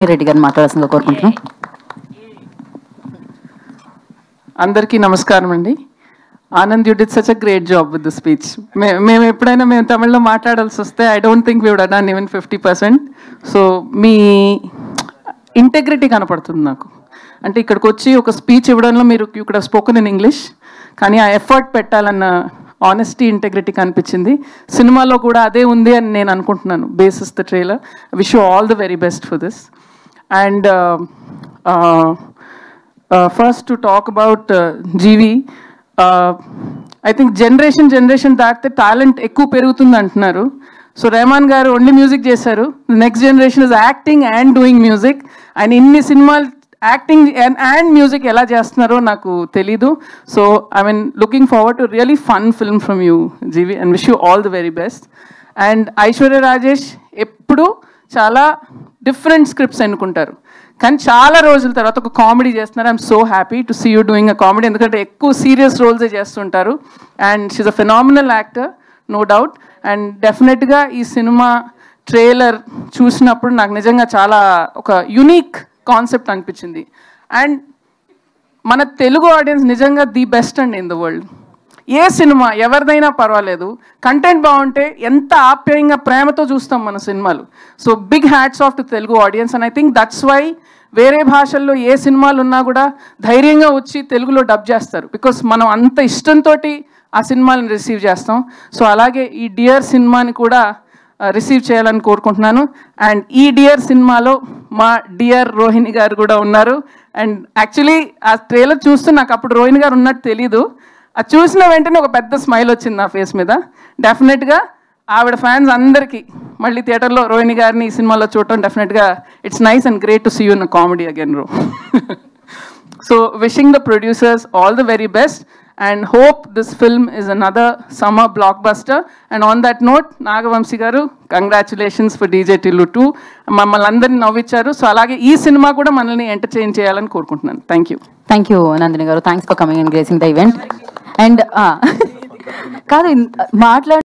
రెడ్డి గారిని మాట్లాడాల్సిందిగా కోరుకుంటున్నాం. అందరికీ నమస్కారం అండి. Anand, you did such a great job with the speech. మేము ఎప్పుడైనా తమిళ్లో మాట్లాడాల్సి వస్తే I don't think we would have done even 50%. So మీ ఇంటెగ్రిటీ కనపడుతుంది నాకు. అంటే ఇక్కడికి వచ్చి ఒక స్పీచ్ ఇవ్వడంలో మీరు you could have spoken in English, కానీ ఆ ఎఫర్ట్ పెట్టాలన్న ఆనెస్టీ, ఇంటెగ్రిటీ కనిపించింది. సినిమాలో కూడా అదే ఉంది అని నేను అనుకుంటున్నాను basis the trailer. Wish you all the very best for this. And first to talk about GV, I think generation దాటితే టాలెంట్ ఎక్కువ పెరుగుతుంది అంటున్నారు. సో రెహమాన్ గారు ఓన్లీ మ్యూజిక్ చేశారు. Next generation is acting and doing music. ఆయన ఇన్ని సినిమాలు acting and music ఎలా చేస్తున్నారో నాకు తెలీదు. So I mean looking forward to really fun film from you GV and wish you all the very best. And Aishwarya Rajesh ఎప్పుడు చాలా డిఫరెంట్ స్క్రిప్ట్స్ ఎన్నుకుంటారు, కానీ చాలా రోజుల తర్వాత ఒక కామెడీ చేస్తున్నారు. I'm so happy to see you doing a comedy, ఎందుకంటే ఎక్కువ సీరియస్ రోల్సే చేస్తుంటారు. And she's a phenomenal actor, no doubt. And డెఫినెట్గా ఈ సినిమా ట్రైలర్ చూసినప్పుడు నాకు నిజంగా చాలా ఒక యునీక్ కాన్సెప్ట్ అనిపించింది. అండ్ మన తెలుగు ఆడియన్స్ నిజంగా ది బెస్ట్ అండి in the world. A cinema ఎవరిదైనా పర్వాలేదు, కంటెంట్ బాగుంటే ఎంత ఆప్యాయంగా ప్రేమతో చూస్తాం మన సినిమాలు. So big hats off to Telugu audience. And I think that's why వేరే భాషల్లో ఏ సినిమాలు ఉన్నా కూడా ధైర్యంగా వచ్చి తెలుగులో డబ్ చేస్తారు, బికాస్ మనం అంత ఇష్టంతో ఆ సినిమాలను రిసీవ్ చేస్తాం. సో అలాగే ఈ డియర్ సినిమాని కూడా రిసీవ్ చేయాలని కోరుకుంటున్నాను. అండ్ ఈ డియర్ సినిమాలో మా డియర్ రోహిణి గారు కూడా ఉన్నారు. అండ్ యాక్చువల్లీ ఆ ట్రైలర్ చూస్తూ నాకు అప్పుడు రోహిణి గారు ఉన్నట్టు తెలీదు. అది చూసిన వెంటనే ఒక పెద్ద స్మైల్ వచ్చింది నా ఫేస్ మీద. డెఫినెట్గా ఆవిడ ఫ్యాన్స్ అందరికీ మళ్ళీ థియేటర్లో రోహిణి గారిని ఈ సినిమాలో చూడటం డెఫినెట్గా it's nice and great to see you in a comedy again రో. So wishing the producers all the very best and hope this film is another summer blockbuster. And on that note, Nagavamsi garu, congratulations for DJ Tillu 2. మమ్మల్ని అందరినీ నవ్వించారు. So అలాగే ఈ cinema కూడా మనల్ని entertain చేయాలని కోరుకుంటున్నాను. Thank you Nandini గారు. Thanks for coming and gracing the event. And కాదు మాట్లాడు